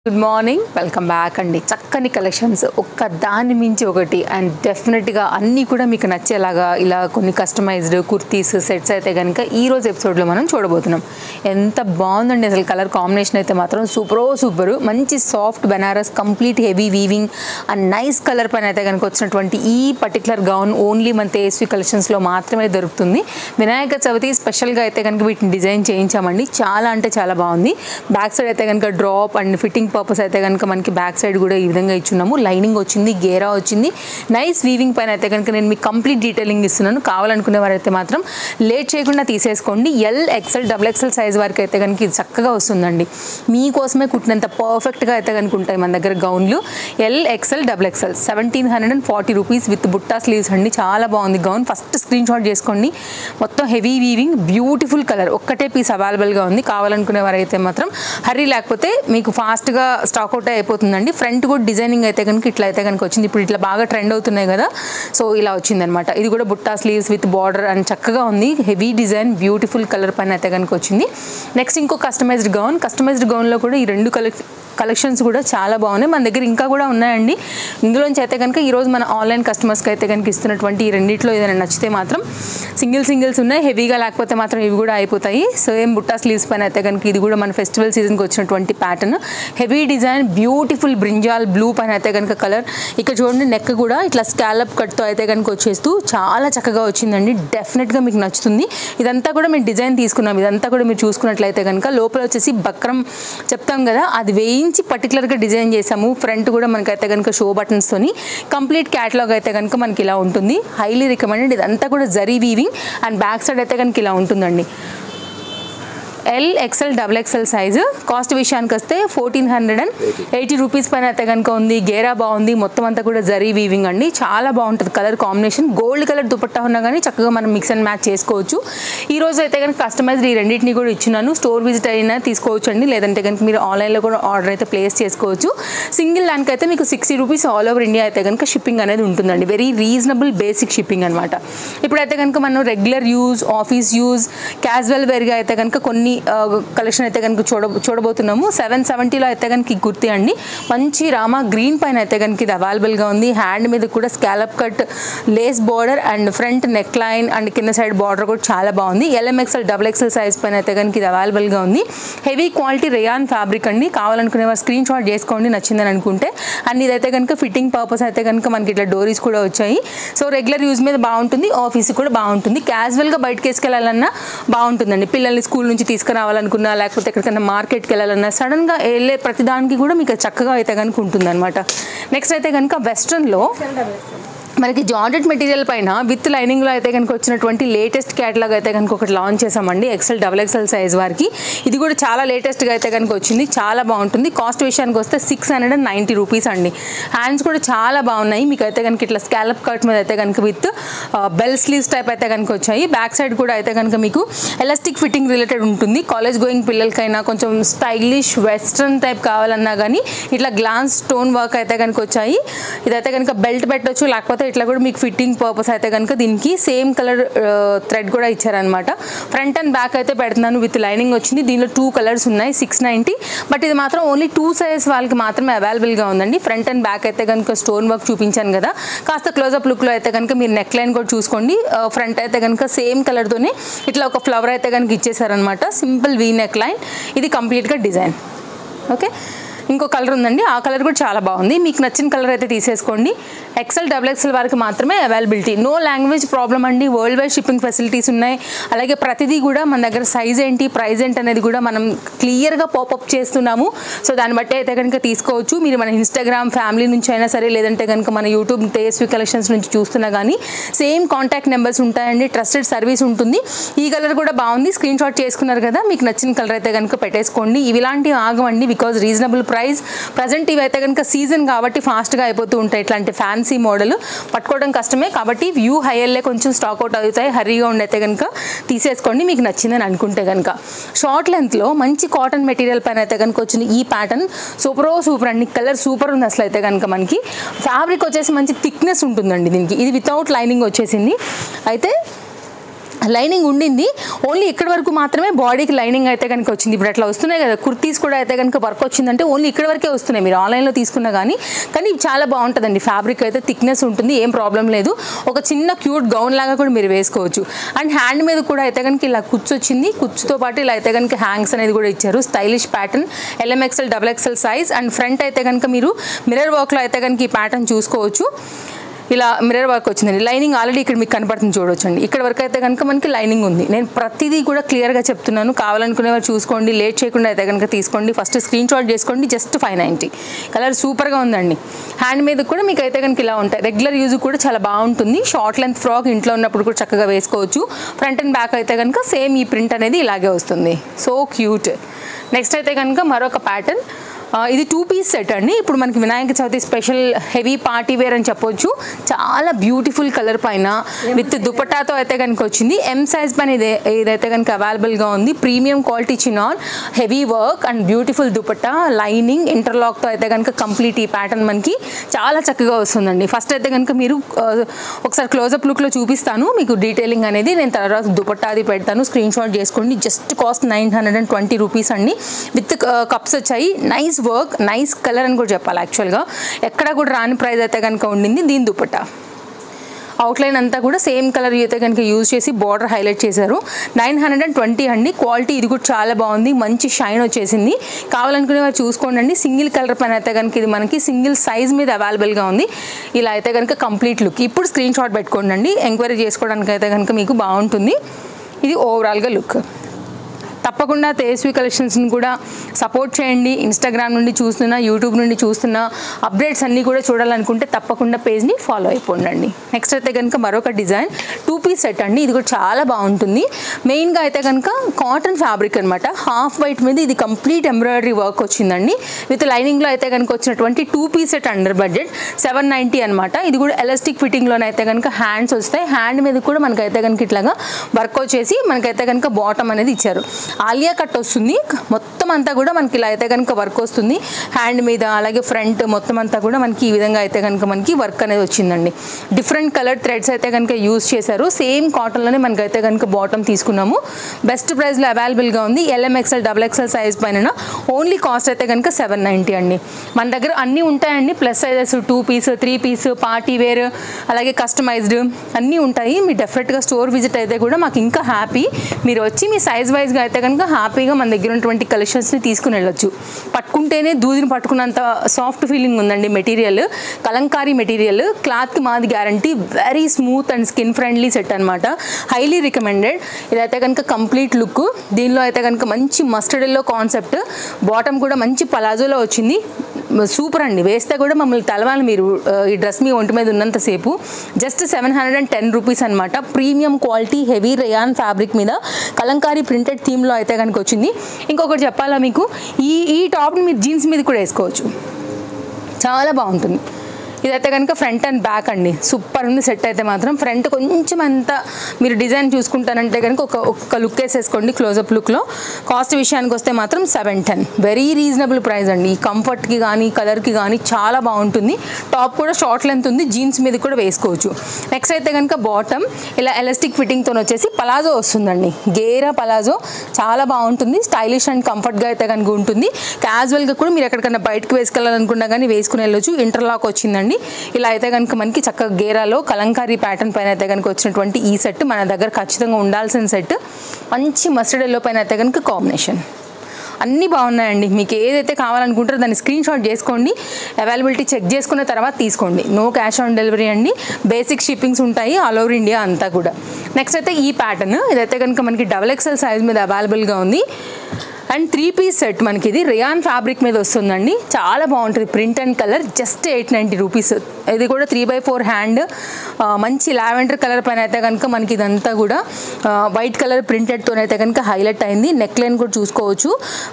Good morning, welcome back అండి. చక్కని collections ఒక్క దాని మించి ఒకటి అండ్ డెఫినెట్గా అన్నీ కూడా మీకు నచ్చేలాగా ఇలా కొన్ని కస్టమైజ్డ్ కుర్తీస్ సెట్స్ అయితే కనుక ఈరోజు ఎపిసోడ్లో మనం చూడబోతున్నాం. ఎంత బాగుందండి అసలు కలర్ కాంబినేషన్ అయితే మాత్రం సూపరు. మంచి soft Banaras complete heavy weaving and nice colour పైన అయితే కనుక వచ్చినటువంటి ఈ పర్టికులర్ గౌన్ ఓన్లీ మన తేజస్వి కలెక్షన్స్లో మాత్రమే దొరుకుతుంది. వినాయక చవితి స్పెషల్గా అయితే కనుక వీటిని డిజైన్ చేయించామండి. చాలా అంటే చాలా బాగుంది. బ్యాక్ సైడ్ అయితే కనుక డ్రాప్ అండ్ ఫిట్టింగ్ పర్పస్ అయితే కనుక మనకి బ్యాక్ సైడ్ కూడా ఈ విధంగా ఇచ్చున్నాము. లైనింగ్ వచ్చింది, గేరా వచ్చింది, నైస్ వీవింగ్ పైన అయితే కనుక నేను మీకు కంప్లీట్ డీటెయిలింగ్ ఇస్తున్నాను. కావాలనుకునే వారైతే మాత్రం లేట్ చేయకుండా తీసేసుకోండి. L XL double XL size వరకు అయితే కనుక ఇది చక్కగా వస్తుందండి. మీకోసమే కుట్టినంత పర్ఫెక్ట్గా అయితే కనుక ఉంటాయి మన దగ్గర గౌన్లు. L XL double XL 1740 rupees with butta sleeves అండి. చాలా బాగుంది గౌన్. ఫస్ట్ స్క్రీన్ షాట్ చేసుకోండి. మొత్తం హెవీ వీవింగ్, బ్యూటిఫుల్ కలర్, ఒక్కటే పీస్ అవైలబుల్గా ఉంది. కావాలనుకునే వారైతే మాత్రం హరీ, లేకపోతే మీకు ఫాస్ట్గా స్టాక్ అవుట్ అయిపోతుందండి. ఫ్రంట్ కూడా డిజైనింగ్ అయితే కనుక ఇట్లా అయితే కనుక వచ్చింది. ఇప్పుడు ఇట్లా బాగా ట్రెండ్ అవుతున్నాయి కదా, సో ఇలా వచ్చిందనమాట. ఇది కూడా Butta sleeves with border and చక్కగా ఉంది. హెవీ డిజైన్, బ్యూటిఫుల్ కలర్ పైన అయితే కనుక వచ్చింది. నెక్స్ట్ ఇంకో కస్టమైజ్డ్ గౌన్లో కూడా ఈ రెండు కలెక్షన్స్ కూడా చాలా బాగున్నాయి. మన దగ్గర ఇంకా కూడా ఉన్నాయండి. ఇందులోంచి అయితే కనుక ఈరోజు మన ఆన్లైన్ కస్టమర్స్కి అయితే కనుక ఇస్తున్నటువంటి ఈ రెండిట్లో ఏదైనా నచ్చితే మాత్రం సింగిల్స్ ఉన్నాయి. హెవీగా లేకపోతే మాత్రం ఇవి కూడా అయిపోతాయి. సేమ్ బుట్టా స్లీవ్స్ పైన అయితే కనుక ఇది కూడా మన ఫెస్టివల్ సీజన్కి వచ్చినటువంటి pattern. Heavy design, beautiful brinjal blue పైన అయితే కనుక కలర్. ఇక్కడ చూడండి, నెక్ కూడా ఇట్లా స్కాలప్ కట్తో అయితే కనుక వచ్చేస్తూ చాలా చక్కగా వచ్చిందండి. డెఫినెట్గా మీకు నచ్చుతుంది. ఇదంతా కూడా మేము డిజైన్ తీసుకున్నాం. ఇదంతా కూడా మీరు చూసుకున్నట్లయితే కనుక లోపల వచ్చేసి బక్రం చెప్తాం కదా, అది వేయించి పర్టికులర్గా డిజైన్ చేసాము. ఫ్రంట్ కూడా మనకైతే కనుక షో బటన్స్తోని కంప్లీట్ క్యాటలాగ్ అయితే కనుక మనకి ఇలా ఉంటుంది. Highly recommended. ఇదంతా కూడా zari weaving and back side అయితే కనుక ఇలా ఉంటుందండి. L XL double XL size. Cost విషయానికి వస్తే 1480 రూపీస్ పైన అయితే కనుక ఉంది. గేరా బాగుంది. మొత్తం అంతా కూడా జరీ వీవింగ్ అండి. చాలా బాగుంటుంది colour combination. Gold colour dupatta ఉన్నా కానీ చక్కగా మనం మిక్స్ అండ్ మ్యాచ్ చేసుకోవచ్చు. ఈ రోజు అయితే కనుక కస్టమైజ్డ్ ఈ రెండింటిని కూడా ఇచ్చినాను. స్టోర్ విజిట్ అయినా తీసుకోవచ్చు అండి, లేదంటే కనుక మీరు ఆన్లైన్లో కూడా ఆర్డర్ అయితే ప్లేస్ చేసుకోవచ్చు. సింగిల్ దానికి అయితే మీకు 60 రూపీస్ ఆల్ ఓవర్ ఇండియా అయితే కనుక షిప్పింగ్ అనేది ఉంటుందండి. వెరీ రీజనబుల్ బేసిక్ షిప్పింగ్ అనమాట. ఇప్పుడైతే కనుక మనం regular use, office use, casual వేర్గా అయితే కనుక కొన్ని కలెక్షన్ అయితే కనుక చూడబోతున్నాము. 770లో అయితే కనుక ఈ కుర్తీ అండి. మంచి రామా గ్రీన్ పైన అయితే కనుక ఇది అవైలబుల్గా ఉంది. హ్యాండ్ మీద కూడా scallop cut, lace border and front neck line and కింద సైడ్ బార్డర్ కూడా చాలా బాగుంది. ఎల్ఎంఎక్సెల్ డబుల్ ఎక్సెల్ సైజ్ పైన అయితే కనుక ఇది అవైలబుల్గా ఉంది. హెవీ క్వాలిటీ రేయాన్ ఫ్యాబ్రిక్ అండి. కావాలనుకునే వారు స్క్రీన్ షాట్ చేసుకోండి నచ్చిందని అనుకుంటే. అండ్ ఇదైతే కనుక ఫిట్టింగ్ పర్పస్ అయితే కనుక మనకి ఇట్లా డోరీస్ కూడా వచ్చాయి. సో రెగ్యులర్ యూజ్ మీద బాగుంటుంది, ఆఫీస్కి కూడా బాగుంటుంది, క్యాజువల్గా బయటకి వేసుకెళ్ళాలన్నా బాగుంటుందండి. పిల్లల్ని స్కూల్ నుంచి తీసుకురావాలనుకున్నా, లేకపోతే ఎక్కడికైనా మార్కెట్కి వెళ్ళాలన్నా, సడన్గా వెళ్ళే ప్రతిదానికి కూడా మీకు చక్కగా అయితే కనుక ఉంటుంది అనమాట. నెక్స్ట్ అయితే కనుక వెస్ట్రన్లో మనకి జార్జెట్ మెటీరియల్ పైన విత్ లైనింగ్లో అయితే కనుక వచ్చినటువంటి లేటెస్ట్ క్యాటలాగ్ అయితే కనుక ఒకటి లాంచ్ చేసామండి. ఎక్సెల్ డబుల్ ఎక్సెల్ సైజ్ వారికి. ఇది కూడా చాలా లేటెస్ట్గా అయితే కనుక వచ్చింది. చాలా బాగుంటుంది. కాస్ట్ విషయానికి వస్తే 690 రూపీస్ అండి. హ్యాండ్స్ కూడా చాలా బాగున్నాయి. మీకు అయితే కనుక ఇట్లా స్కాలప్ కట్ మీద అయితే కనుక విత్ బెల్ స్లీవ్స్ టైప్ అయితే కనుక వచ్చాయి. బ్యాక్ సైడ్ కూడా అయితే కనుక మీకు ఎలాస్టిక్ ఫిట్టింగ్ రిలేటెడ్ ఉంటుంది. కాలేజ్ గోయింగ్ పిల్లలకైనా కొంచెం స్టైలిష్ వెస్ట్రన్ టైప్ కావాలన్నా కానీ ఇట్లా గ్లాన్స్ స్టోన్ వర్క్ అయితే కనుక వచ్చాయి. ఇదైతే కనుక బెల్ట్ పెట్టవచ్చు, లేకపోతే ఇట్లా కూడా మీకు ఫిట్టింగ్ పర్పస్ అయితే కనుక దీనికి సేమ్ కలర్ థ్రెడ్ కూడా ఇచ్చారనమాట. ఫ్రంట్ అండ్ బ్యాక్ అయితే పెడుతున్నాను. విత్ లైనింగ్ వచ్చింది. దీనిలో 2 కలర్స్ ఉన్నాయి. 690, బట్ ఇది మాత్రం ఓన్లీ 2 సైజ్ వాళ్ళకి మాత్రమే అవైలబుల్గా ఉందండి. ఫ్రంట్ అండ్ బ్యాక్ అయితే కనుక స్టోన్ వర్క్ చూపించాను కదా, కాస్త క్లోజప్ లుక్లో అయితే కనుక మీరు నెక్ లైన్ కూడా చూసుకోండి. ఫ్రంట్ అయితే కనుక సేమ్ కలర్తోనే ఇట్లా ఒక ఫ్లవర్ అయితే కనుక ఇచ్చేసారనమాట. Simple V neck line. ఇది కంప్లీట్గా డిజైన్. ఓకే, ఇంకో కలర్ ఉందండి. ఆ కలర్ కూడా చాలా బాగుంది. మీకు నచ్చిన కలర్ అయితే తీసేసుకోండి. ఎక్సెల్ డబుల్ ఎక్సెల్ వరకు మాత్రమే అవైలబిలిటీ. నో లాంగ్వేజ్ ప్రాబ్లం అండి. వరల్డ్ వైడ్ షిప్పింగ్ ఫెసిలిటీస్ ఉన్నాయి. అలాగే ప్రతిదీ కూడా మన దగ్గర సైజ్ ఏంటి, ప్రైస్ ఏంటి అనేది కూడా మనం క్లియర్గా పాపప్ చేస్తున్నాము. సో దాన్ని బట్టి అయితే కనుక తీసుకోవచ్చు. మీరు మన ఇన్స్టాగ్రామ్ ఫ్యామిలీ నుంచి అయినా సరే, లేదంటే కనుక మన యూట్యూబ్ తేజస్వి కలెక్షన్స్ నుంచి చూస్తున్నా కానీ సేమ్ కాంటాక్ట్ నెంబర్స్ ఉంటాయండి. ట్రస్టెడ్ సర్వీస్ ఉంటుంది. ఈ కలర్ కూడా బాగుంది. స్క్రీన్ షాట్ చేసుకున్నారు కదా, మీకు నచ్చిన కలర్ అయితే కనుక పెట్టేసుకోండి. ఇవి ఇలాంటివి ఆగవండి, బికాజ్ రీజనబుల్ ప్రైస్. ప్రజెంట్ ఇవి అయితే కనుక సీజన్ కాబట్టి ఫాస్ట్గా అయిపోతూ ఉంటాయి. ఇట్లాంటి ఫ్యాన్సీ మోడల్ పట్టుకోవడం కష్టమే కాబట్టి వ్యూ హైయర్లే కొంచెం స్టాక్ అవుట్ అవుతాయి. హరీగా ఉండైతే కనుక తీసేసుకోండి మీకు నచ్చిందని అనుకుంటే కనుక. షార్ట్ లెంత్లో మంచి కాటన్ మెటీరియల్ పైన అయితే కనుక వచ్చింది ఈ ప్యాటర్న్. సూపర్ అండి. కలర్ సూపర్ ఉంది అసలు. అయితే కనుక మనకి ఫ్యాబ్రిక్ వచ్చేసి మంచి థిక్నెస్ ఉంటుందండి దీనికి. ఇది వితౌట్ లైనింగ్ వచ్చేసింది. అయితే లైనింగ్ ఉండింది, ఓన్లీ ఇక్కడ వరకు మాత్రమే బాడీకి లైనింగ్ అయితే కనుక వచ్చింది. ఇప్పుడు అట్లా వస్తున్నాయి కదా కుర్తీస్ కూడా అయితే కనుక వర్క్ వచ్చిందంటే ఓన్లీ ఇక్కడ వరకే వస్తున్నాయి, మీరు ఆన్లైన్లో తీసుకున్నా కానీ చాలా బాగుంటుందండి. ఫ్యాబ్రిక్ అయితే థిక్నెస్ ఉంటుంది, ఏం ప్రాబ్లం లేదు. ఒక చిన్న క్యూట్ గౌన్ లాగా కూడా మీరు వేసుకోవచ్చు. అండ్ హ్యాండ్ మీద కూడా అయితే కనుక ఇలా కుచ్చు వచ్చింది, కుచ్చుతో పాటు ఇలా అయితే కనుక హ్యాంగ్స్ అనేది కూడా ఇచ్చారు. Stylish pattern, LMXL XXL size. And front అయితే కనుక మీరు మిర్రర్ వర్క్లో అయితే కనుక ఈ ప్యాటర్న్ చూసుకోవచ్చు. ఇలా మిర్రర్ వర్క్ వచ్చిందండి. లైనింగ్ ఆల్రెడీ ఇక్కడ మీకు కనపడుతుంది చూడొచ్చండి. ఇక్కడ వరకు అయితే కనుక మనకి లైనింగ్ ఉంది. నేను ప్రతిదీ కూడా క్లియర్గా చెప్తున్నాను, కావాలనుకునేవారు చూసుకోండి, లేట్ చేయకుండా అయితే కనుక తీసుకోండి. ఫస్ట్ స్క్రీన్ షాట్ చేసుకోండి. జస్ట్ 590. కలర్ సూపర్గా ఉందండి. హ్యాండ్ మీద కూడా మీకు అయితే కనుక ఇలా ఉంటాయి. రెగ్యులర్ యూజ్ కూడా చాలా బాగుంటుంది. షార్ట్ లెంత్ ఫ్రాక్ ఇంట్లో ఉన్నప్పుడు కూడా చక్కగా వేసుకోవచ్చు. ఫ్రంట్ అండ్ బ్యాక్ అయితే కనుక సేమ్ ఈ ప్రింట్ అనేది ఇలాగే వస్తుంది. So cute. నెక్స్ట్ అయితే కనుక మరొక ప్యాటర్న్, ఇది 2 పీస్ సెట్ అండి. ఇప్పుడు మనకి Vinayaka Chavithi special heavy party wear అని చెప్పొచ్చు. చాలా బ్యూటిఫుల్ కలర్ పైన విత్ దుపట్టాతో అయితే కనుక వచ్చింది. M సైజ్ పైన ఇదైతే కనుక అవైలబుల్గా ఉంది. Premium quality chinon, heavy work and beautiful dupatta, lining, ఇంటర్లాక్తో అయితే కనుక కంప్లీట్ ఈ ప్యాటర్న్ మనకి చాలా చక్కగా వస్తుందండి. ఫస్ట్ అయితే కనుక మీరు ఒకసారి క్లోజప్ లుక్లో చూపిస్తాను మీకు డీటెయిలింగ్ అనేది. నేను తర్వాత దుపట్టా అది పెడతాను, స్క్రీన్ షాట్ చేసుకోండి. జస్ట్ కాస్ట్ 920 రూపీస్ అండి. విత్ కప్స్ వచ్చాయి. నైస్ వర్క్, నైస్ కలర్ అని కూడా చెప్పాలి. యాక్చువల్గా ఎక్కడ కూడా రాని ప్రైస్ అయితే కనుక ఉండింది. దీని దుపట్టా అవుట్లైన్ అంతా కూడా సేమ్ కలర్ అయితే కనుక యూజ్ చేసి బార్డర్ హైలైట్ చేశారు. 920 అండి. క్వాలిటీ ఇది కూడా చాలా బాగుంది, మంచి షైన్ వచ్చేసింది. కావాలనుకునే వారు చూసుకోండి అండి. సింగిల్ కలర్ పైన అయితే కనుక ఇది మనకి సింగిల్ సైజ్ మీద అవైలబుల్గా ఉంది. ఇలా అయితే కనుక కంప్లీట్ లుక్. ఇప్పుడు స్క్రీన్ షాట్ పెట్టుకోండి అండి, ఎంక్వైరీ చేసుకోవడానికి అయితే కనుక మీకు బాగుంటుంది. ఇది ఓవరాల్గా లుక్. తప్పకుండా తేజస్వి కలెక్షన్స్ని కూడా సపోర్ట్ చేయండి. ఇన్స్టాగ్రామ్ నుండి చూస్తున్నా, యూట్యూబ్ నుండి చూస్తున్నా, అప్డేట్స్ అన్నీ కూడా చూడాలనుకుంటే తప్పకుండా పేజ్ని ఫాలో అయిపోండి. నెక్స్ట్ అయితే కనుక మరొక డిజైన్ 2 పీస్ సెట్ అండి. ఇది కూడా చాలా బాగుంటుంది. మెయిన్గా అయితే కనుక కాటన్ ఫ్యాబ్రిక్ అనమాట. హాఫ్ వైట్ మీద ఇది కంప్లీట్ ఎంబ్రాయిడరీ వర్క్ వచ్చిందండి. విత్ లైనింగ్లో అయితే కనుక వచ్చినటువంటి 2 పీస్ సెట్ అండర్ బడ్జెట్ 790 అనమాట. ఇది కూడా ఎలాస్టిక్ ఫిట్టింగ్లోనైతే కనుక హ్యాండ్స్ వస్తాయి. హ్యాండ్ మీద కూడా మనకైతే కనుక ఇట్లాగా వర్క్ వచ్చేసి మనకైతే కనుక బాటమ్ అనేది ఇచ్చారు. ఆలియా కట్ వస్తుంది. మొత్తం అంతా కూడా మనకి ఇలా అయితే కనుక వర్క్ వస్తుంది. హ్యాండ్ మీద అలాగే ఫ్రంట్ మొత్తం అంతా కూడా మనకి ఈ విధంగా అయితే కనుక మనకి వర్క్ అనేది వచ్చిందండి. డిఫరెంట్ కలర్ థ్రెడ్స్ అయితే కనుక యూజ్ చేశారు. సేమ్ కాటన్లోనే మనకైతే కనుక బాటమ్ తీసుకున్నాము. బెస్ట్ ప్రైస్లో అవైలబుల్గా ఉంది. LMXL XXL సైజ్ పైన ఓన్లీ కాస్ట్ అయితే కనుక 790 అండి. మన దగ్గర అన్నీ ఉంటాయండి. Plus sizes 2 piece 3 piece party wear అలాగే కస్టమైజ్డ్ అన్నీ ఉంటాయి. మీరు డెఫినెట్గా స్టోర్ విజిట్ అయితే కూడా మాకు ఇంకా హ్యాపీ. మీరు వచ్చి మీ సైజ్ వైజ్గా అయితే కనుక హ్యాపీగా మన దగ్గర ఉన్నటువంటి కలెక్షన్స్ని తీసుకుని వెళ్ళొచ్చు. పట్టుకుంటేనే దూదిని పట్టుకున్నంత సాఫ్ట్ ఫీలింగ్ ఉందండి. మెటీరియల్ కలంకారీ మెటీరియల్, క్లాత్కి మాది guarantee. Very smooth and skin friendly set అనమాట. Highly recommended. ఇదైతే కనుక కంప్లీట్ లుక్. దీనిలో అయితే కనుక మంచి మస్టర్డ్ ఎల్లో కాన్సెప్ట్, బాటమ్ కూడా మంచి పలాజోలో వచ్చింది. సూపర్ అండి. వేస్తే కూడా మమ్మల్ని తలవాలి మీరు ఈ డ్రెస్ మీ ఒంటి మీద ఉన్నంతసేపు. జస్ట్ 710 రూపీస్ అనమాట. Premium quality heavy rayon fabric మీద కలంకారీ ప్రింటెడ్ థీమ్లో అయితే కనుక వచ్చింది. ఇంకొకటి చెప్పాలా మీకు, ఈ టాప్ని మీరు జీన్స్ మీద కూడా వేసుకోవచ్చు. చాలా బాగుంటుంది. ఇదైతే కనుక ఫ్రంట్ అండ్ బ్యాక్ అండి. సూపర్ ఉంది సెట్ అయితే మాత్రం. ఫ్రంట్ కొంచెం అంతా మీరు డిజైన్ చూసుకుంటానంటే కనుక ఒక లుక్ వేసేసుకోండి క్లోజప్ లుక్లో. కాస్ట్ విషయానికి వస్తే మాత్రం 710. వెరీ రీజనబుల్ ప్రైస్ అండి. ఈ కంఫర్ట్కి కానీ కలర్కి కానీ చాలా బాగుంటుంది. టాప్ కూడా షార్ట్ లెంత్ ఉంది, జీన్స్ మీద కూడా వేసుకోవచ్చు. నెక్స్ట్ అయితే కనుక బాటమ్ ఇలా ఎలాస్టిక్ ఫిట్టింగ్తో వచ్చేసి పలాజో వస్తుందండి. గేరా పలాజో చాలా బాగుంటుంది. స్టైలిష్ అండ్ కంఫర్ట్గా అయితే కనుక ఉంటుంది. క్యాజువల్గా కూడా మీరు ఎక్కడికైనా బయటకు వేసుకెళ్ళాలనుకున్నా కానీ వేసుకుని వెళ్ళొచ్చు. ఇంటర్లాక్ వచ్చిందండి. ఇలా అయితే కనుక మనకి చక్కగా గేరాలో కలంకారీ ప్యాటర్న్ పైన అయితే కనుక వచ్చినటువంటి ఈ సెట్ మన దగ్గర ఖచ్చితంగా ఉండాల్సిన సెట్. మంచి మస్టర్డ్ ఎల్లో పైన అయితే కనుక కాంబినేషన్. అన్నీ బాగున్నాయండి. మీకు ఏదైతే కావాలనుకుంటారో దాన్ని స్క్రీన్ షాట్ చేసుకోండి. అవైలబిలిటీ చెక్ చేసుకున్న తర్వాత తీసుకోండి. నో క్యాష్ ఆన్ డెలివరీ అండి. బేసిక్ షిప్పింగ్స్ ఉంటాయి ఆల్ ఓవర్ ఇండియా అంతా కూడా. నెక్స్ట్ అయితే ఈ ప్యాటర్న్ ఇదైతే కనుక మనకి XXL సైజ్ మీద అవైలబుల్గా ఉంది. అండ్ 3 పీస్ సెట్ మనకి ఇది రేయాన్ ఫ్యాబ్రిక్ మీద వస్తుందండి. చాలా బాగుంటుంది. Print and colour just 890 rupees. ఇది కూడా 3/4 హ్యాండ్. మంచి లావెండర్ కలర్ పైన అయితే కనుక మనకి ఇదంతా కూడా వైట్ కలర్ ప్రింటెడ్తో అయితే కనుక హైలైట్ అయింది. నెక్ లైన్ కూడా చూసుకోవచ్చు.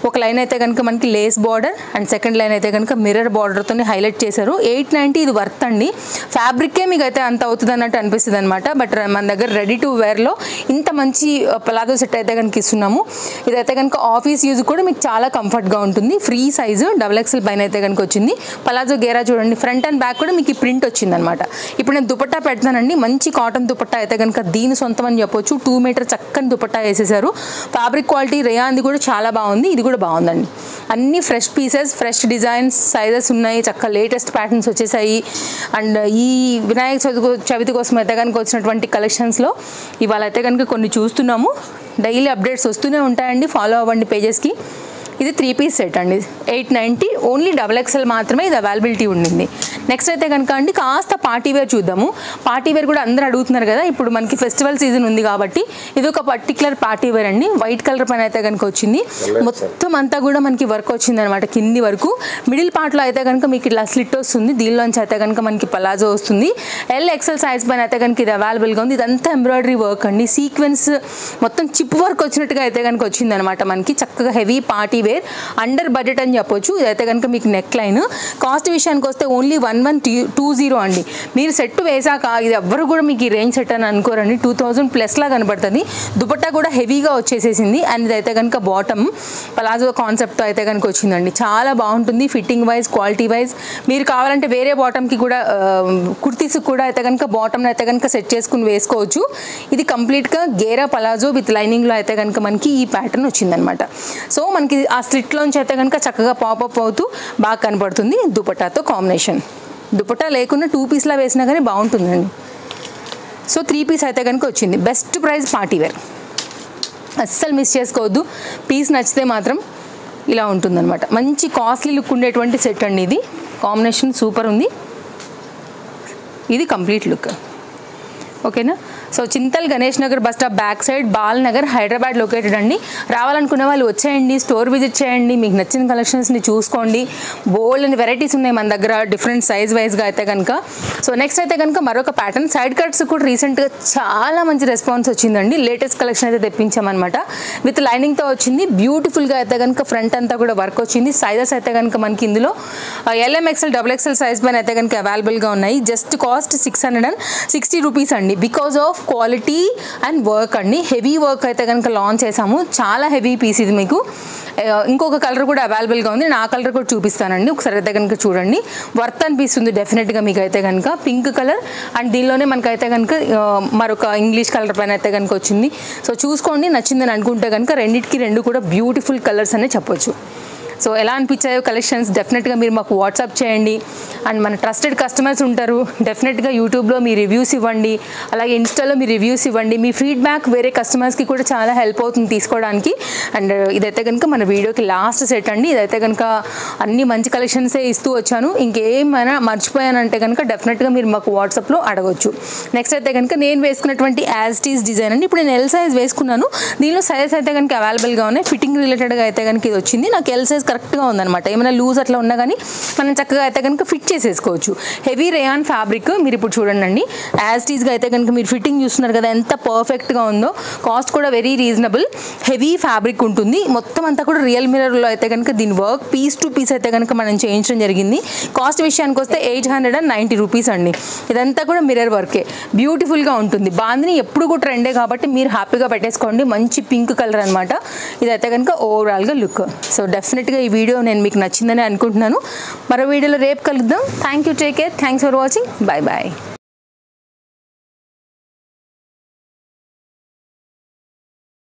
ఒక లైన్ అయితే కనుక మనకి lace border and second line అయితే కనుక మిర్రర్ బార్డర్తో హైలైట్ చేశారు. 890 ఇది వర్త్ అండి. ఫ్యాబ్రికే మీకు అయితే అంత అవుతుంది అన్నట్టు అనిపిస్తుంది అనమాట. బట్ మన దగ్గర రెడీ టు వేర్లో ఇంత మంచి పలాజో సెట్ అయితే కనుక ఇస్తున్నాము. ఇదైతే కనుక ఆఫీస్ ఆఫీస్ యూజ్ కూడా మీకు చాలా కంఫర్ట్గా ఉంటుంది. ఫ్రీ సైజు XXL పైన అయితే కనుక వచ్చింది. పలాజో గేరా చూడండి, ఫ్రంట్ అండ్ బ్యాక్ కూడా మీకు ఈ ప్రింట్ వచ్చింది అనమాట. ఇప్పుడు నేను దుపట్టా పెడతానండి, మంచి కాటన్ దుపట్టా అయితే కనుక దీని సొంతం అని చెప్పొచ్చు. 2 మీటర్ చక్కని దుపట్టా వేసేసారు. ఫ్యాబ్రిక్ క్వాలిటీ రేయాన్ది కూడా చాలా బాగుంది, ఇది కూడా బాగుందండి. అన్ని fresh pieces, fresh designs, sizes ఉన్నాయి, చక్కగా లేటెస్ట్ ప్యాటర్న్స్ వచ్చేసాయి. అండ్ ఈ వినాయక చవితి కోసం అయితే కనుక వచ్చినటువంటి కలెక్షన్స్లో ఇవాళ అయితే కనుక కొన్ని చూస్తున్నాము. డైలీ అప్డేట్స్ వస్తూనే ఉంటాయండి, ఫాలో అవ్వండి పేజెస్కి. ఇది 3 పీస్ సెట్ అండి, 890, ఓన్లీ XXL మాత్రమే ఇది అవైలబిలిటీ ఉండింది. నెక్స్ట్ అయితే కనుక అండి కాస్త పార్టీ వేర్ చూద్దాము. పార్టీ వేర్ కూడా అందరూ అడుగుతున్నారు కదా, ఇప్పుడు మనకి ఫెస్టివల్ సీజన్ ఉంది కాబట్టి ఇది ఒక పర్టికులర్ పార్టీ వేర్ అండి. వైట్ కలర్ పైన అయితే కనుక వచ్చింది, మొత్తం అంతా కూడా మనకి వర్క్ వచ్చింది అనమాట కింది వరకు. మిడిల్ పార్ట్లో అయితే కనుక మీకు ఇట్లా స్లిట్ వస్తుంది, దీనిలోంచి అయితే కనుక మనకి పలాజో వస్తుంది. XL సైజ్ పైన అయితే కనుక ఇది అవైలబుల్గా ఉంది. ఇదంతా ఎంబ్రాయిడరీ వర్క్ అండి, సీక్వెన్స్ మొత్తం చిప్ వర్క్ వచ్చినట్టుగా అయితే కనుక వచ్చింది అనమాట. మనకి చక్కగా heavy party wear, under budget అని చెప్పొచ్చు. ఇదైతే కనుక మీకు నెక్ లైన్. కాస్ట్ విషయానికి వస్తే ఓన్లీ 1120 అండి. మీరు సెట్ వేసాక ఇది ఎవ్వరు కూడా మీకు ఈ రేంజ్ సెట్ అని అనుకోరండి, 2000 ప్లస్లా కనబడుతుంది. దుపట్టా కూడా హెవీగా వచ్చేసేసింది. అండ్ ఇదైతే కనుక బాటమ్ పలాజో కాన్సెప్ట్తో అయితే కనుక వచ్చిందండి. చాలా బాగుంటుంది ఫిట్టింగ్ వైజ్, క్వాలిటీ వైజ్. మీరు కావాలంటే వేరే బాటమ్కి కూడా కుర్తీస్కి కూడా అయితే కనుక బాటమ్ని అయితే కనుక సెట్ చేసుకుని వేసుకోవచ్చు. ఇది కంప్లీట్గా గేరా పలాజో విత్ లైనింగ్లో అయితే కనుక మనకి ఈ ప్యాటర్న్ వచ్చిందనమాట. సో మనకి ఆ స్లిట్లోంచి అయితే కనుక చక్కగా పాపప్ అవుతూ బాగా కనపడుతుంది దుపట్టాతో కాంబినేషన్. దుపట్టా లేకుండా 2 పీస్లా వేసినా కానీ బాగుంటుందండి. సో 3 పీస్ అయితే కనుక వచ్చింది. బెస్ట్ ప్రైస్ పార్టీ వేర్, అస్సలు మిస్ చేసుకోవద్దు. పీస్ నచ్చితే మాత్రం ఇలా ఉంటుందన్నమాట. మంచి కాస్ట్లీ లుక్ ఉండేటువంటి సెట్ అండి ఇది. కాంబినేషన్ సూపర్ ఉంది. ఇది కంప్లీట్ లుక్, ఓకేనా. So Chintal Ganesh Nagar bus stop back side, Balanagar, Hyderabad located అండి. రావాలనుకునే వాళ్ళు వచ్చేయండి, స్టోర్ విజిట్ చేయండి, మీకు నచ్చిన కలెక్షన్స్ని చూసుకోండి. బోల్డ్ అండ్ వెరైటీస్ ఉన్నాయి మన దగ్గర, డిఫరెంట్ సైజ్ వైజ్గా అయితే కనుక. సో నెక్స్ట్ అయితే కనుక మరొక ప్యాటర్న్, సైడ్ కట్స్ కూడా రీసెంట్గా చాలా మంచి రెస్పాన్స్ వచ్చిందండి. లేటెస్ట్ కలెక్షన్ అయితే తెప్పించామన్నమాట. విత్ లైనింగ్తో వచ్చింది, బ్యూటిఫుల్గా అయితే కనుక ఫ్రంట్ అంతా కూడా వర్క్ వచ్చింది. సైజెస్ అయితే కనుక మనకి ఇందులో LMXL, XXL సైజ్ పైన అయితే కనుక అవైలబుల్గా ఉన్నాయి. జస్ట్ కాస్ట్ 660 రూపీస్ అండి. Because of quality and work అండి. హెవీ వర్క్ అయితే కనుక లాంచ్ చేసాము, చాలా హెవీ పీస్ ఇది. మీకు ఇంకొక కలర్ కూడా అవైలబుల్గా ఉంది, నా కలర్ కూడా చూపిస్తానండి. ఒకసారి అయితే కనుక చూడండి, వర్త్ అనిపిస్తుంది డెఫినెట్గా మీకు అయితే కనుక. పింక్ కలర్ అండ్ దీనిలోనే మనకైతే కనుక మరొక ఇంగ్లీష్ కలర్ పైన అయితే కనుక వచ్చింది. సో చూసుకోండి, నచ్చిందని అనుకుంటే కనుక రెండింటికి రెండు కూడా బ్యూటిఫుల్ కలర్స్ అనే చెప్పొచ్చు. సో ఎలా అనిపించాయో కలెక్షన్స్ డెఫినెట్గా మీరు మాకు వాట్సాప్ చేయండి. అండ్ మన ట్రస్టెడ్ కస్టమర్స్ ఉంటారు, డెఫినెట్గా యూట్యూబ్లో మీ రివ్యూస్ ఇవ్వండి, అలాగే ఇన్స్టాలో మీ రివ్యూస్ ఇవ్వండి. మీ ఫీడ్బ్యాక్ వేరే కస్టమర్స్కి కూడా చాలా హెల్ప్ అవుతుంది తీసుకోవడానికి. అండ్ ఇదైతే కనుక మన వీడియోకి లాస్ట్ సెట్ అండి. ఇదైతే కనుక అన్ని మంచి కలెక్షన్సే ఇస్తూ వచ్చాను. ఇంకేమైనా మర్చిపోయానంటే కనుక డెఫినెట్గా మీరు మాకు వాట్సాప్లో అడగవచ్చు. నెక్స్ట్ అయితే కనుక నేను వేసుకున్నటువంటి యాజ్ ఇట్ ఈస్ డిజైన్ అండి. ఇప్పుడు నేను L సైజ్ వేసుకున్నాను, దీనిలో సైజెస్ అయితే కనుక అవైలబుల్గా ఉన్నాయి. ఫిట్టింగ్ రిలేటెడ్గా అయితే కనుక ఇది వచ్చింది. నాకు L సైజ్ కరెక్ట్గా ఉందన్నమాట. ఏమైనా లూజ్ అట్లా ఉన్నా కానీ మనం చక్కగా అయితే కనుక ఫిట్ చేసేసుకోవచ్చు. హెవీ రేయాన్ ఫ్యాబ్రిక్ మీరు ఇప్పుడు చూడండి అండి. యాజ్ టీజ్గా అయితే కనుక మీరు ఫిట్టింగ్ చూస్తున్నారు కదా ఎంత పర్ఫెక్ట్గా ఉందో. కాస్ట్ కూడా వెరీ రీజనబుల్, హెవీ ఫ్యాబ్రిక్ ఉంటుంది. మొత్తం అంతా కూడా రియల్ మిర్రర్లో అయితే కనుక దీని వర్క్ పీస్ టు పీస్ అయితే కనుక మనం చేయించడం జరిగింది. కాస్ట్ విషయానికి వస్తే 890 రూపీస్ అండి. ఇదంతా కూడా మిర్రర్ వర్కే, బ్యూటిఫుల్గా ఉంటుంది. బాందిని ఎప్పుడు కూడా ట్రెండే కాబట్టి మీరు హ్యాపీగా పెట్టేసుకోండి. మంచి పింక్ కలర్ అనమాట. ఇదైతే కనుక ఓవరాల్గా లుక్. సో డెఫినెట్గా ఈ వీడియో నేను మీకు నచ్చిందని అనుకుంటున్నాను. మరో వీడియోలో రేపు కలుద్దాం. Thank you, take care, thanks for watching, bye bye.